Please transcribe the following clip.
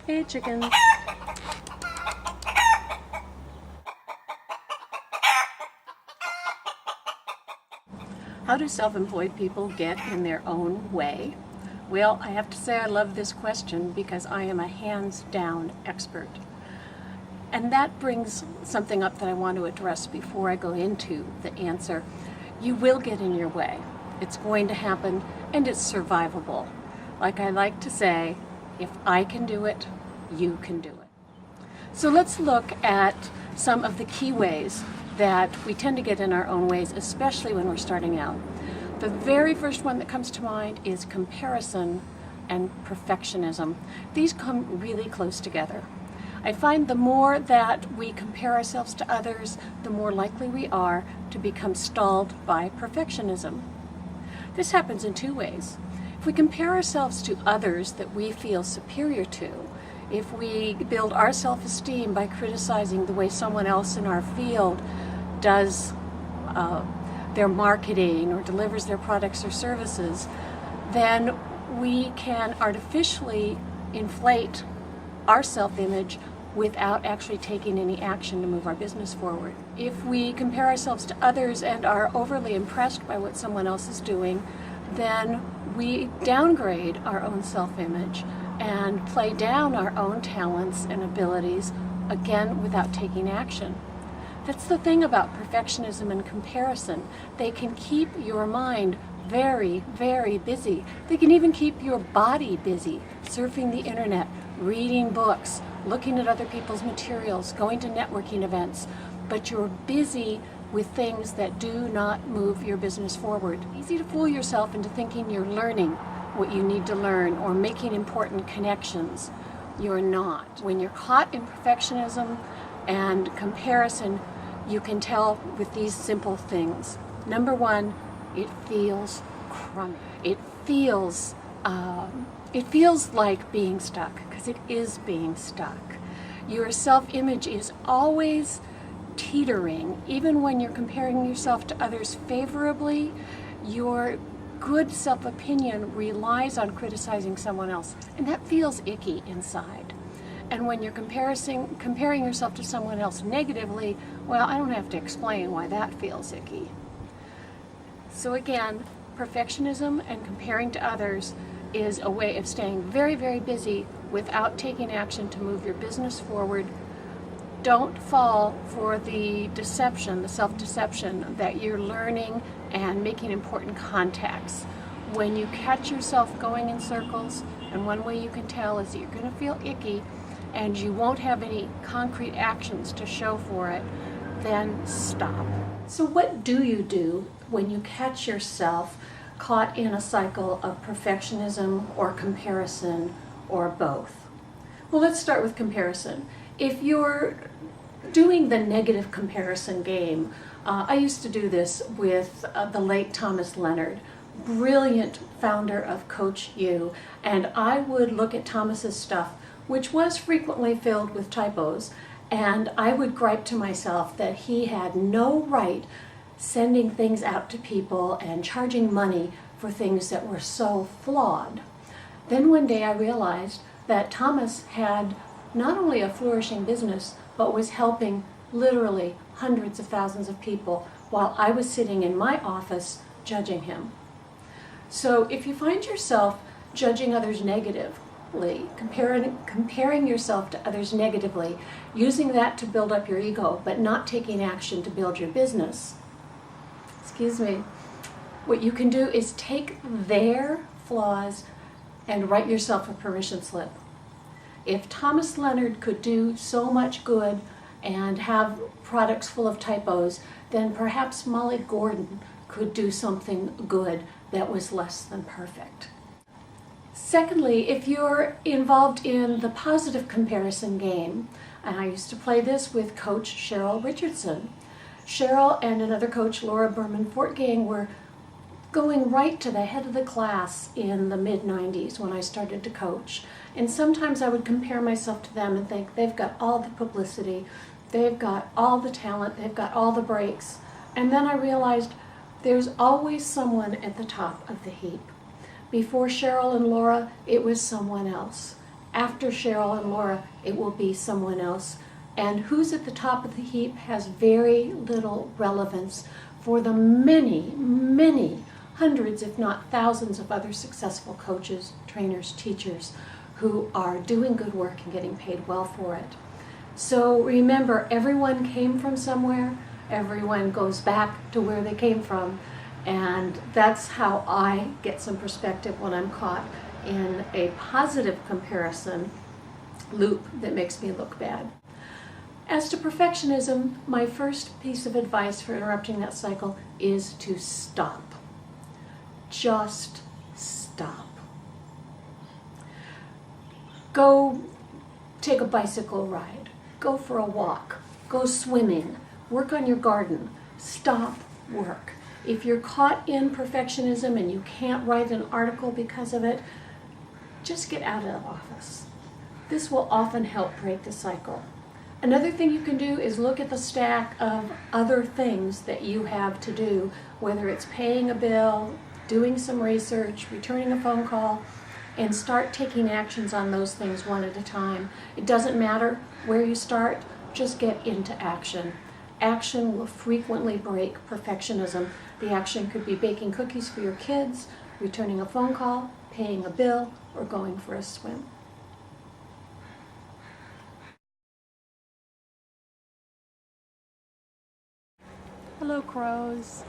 Hey, chickens. How do self-employed people get in their own way? Well, I have to say I love this question because I am a hands-down expert. And that brings something up that I want to address before I go into the answer. You will get in your way. It's going to happen, and it's survivable. Like I like to say, if I can do it, you can do it. So let's look at some of the key ways that we tend to get in our own ways, especially when we're starting out. The very first one that comes to mind is comparison and perfectionism. These come really close together. I find the more that we compare ourselves to others, the more likely we are to become stalled by perfectionism. This happens in two ways. If we compare ourselves to others that we feel superior to, if we build our self-esteem by criticizing the way someone else in our field does their marketing or delivers their products or services, then we can artificially inflate our self-image without actually taking any action to move our business forward. If we compare ourselves to others and are overly impressed by what someone else is doing, then we downgrade our own self-image and play down our own talents and abilities, again, without taking action. That's the thing about perfectionism and comparison. They can keep your mind very, very busy. They can even keep your body busy, surfing the internet, reading books, looking at other people's materials, going to networking events, but you're busy with things that do not move your business forward. Easy to fool yourself into thinking you're learning what you need to learn or making important connections. You're not. When you're caught in perfectionism and comparison, you can tell with these simple things. Number one, it feels crummy. It feels like being stuck, because it is being stuck. Your self-image is always teetering. Even when you're comparing yourself to others favorably, your good self-opinion relies on criticizing someone else, and that feels icky inside. And when you're comparing yourself to someone else negatively, well, I don't have to explain why that feels icky. So again, perfectionism and comparing to others is a way of staying very, very busy without taking action to move your business forward. Don't fall for the deception, the self-deception that you're learning and making important contacts. When you catch yourself going in circles, and one way you can tell is that you're going to feel icky and you won't have any concrete actions to show for it, then stop. So what do you do when you catch yourself caught in a cycle of perfectionism or comparison or both? Well, let's start with comparison. If you're doing the negative comparison game, I used to do this with the late Thomas Leonard, brilliant founder of Coach U, and I would look at Thomas's stuff, which was frequently filled with typos, and I would gripe to myself that he had no right sending things out to people and charging money for things that were so flawed. Then one day I realized that Thomas had not only a flourishing business, but was helping literally hundreds of thousands of people while I was sitting in my office judging him. So if you find yourself judging others negatively, comparing yourself to others negatively, using that to build up your ego, but not taking action to build your business, what you can do is take their flaws and write yourself a permission slip. If Thomas Leonard could do so much good and have products full of typos, then perhaps Molly Gordon could do something good that was less than perfect. Secondly, if you're involved in the positive comparison game, and I used to play this with Coach Cheryl Richardson. Cheryl and another coach, Laura Berman-Fortgang, were going right to the head of the class in the mid-90s when I started to coach. And sometimes I would compare myself to them and think, they've got all the publicity, they've got all the talent, they've got all the breaks. And then I realized there's always someone at the top of the heap. Before Cheryl and Laura, it was someone else. After Cheryl and Laura, it will be someone else. And who's at the top of the heap has very little relevance for the many, many hundreds, if not thousands, of other successful coaches, trainers, teachers who are doing good work and getting paid well for it. So remember, everyone came from somewhere, everyone goes back to where they came from, and that's how I get some perspective when I'm caught in a positive comparison loop that makes me look bad. As to perfectionism, my first piece of advice for interrupting that cycle is to stop. Just stop. Go take a bicycle ride. Go for a walk. Go swimming. Work on your garden. Stop work. If you're caught in perfectionism and you can't write an article because of it, just get out of the office. This will often help break the cycle. Another thing you can do is look at the stack of other things that you have to do, whether it's paying a bill, doing some research, returning a phone call, and start taking actions on those things one at a time. It doesn't matter where you start, just get into action. Action will frequently break perfectionism. The action could be baking cookies for your kids, returning a phone call, paying a bill, or going for a swim. Hello, crows.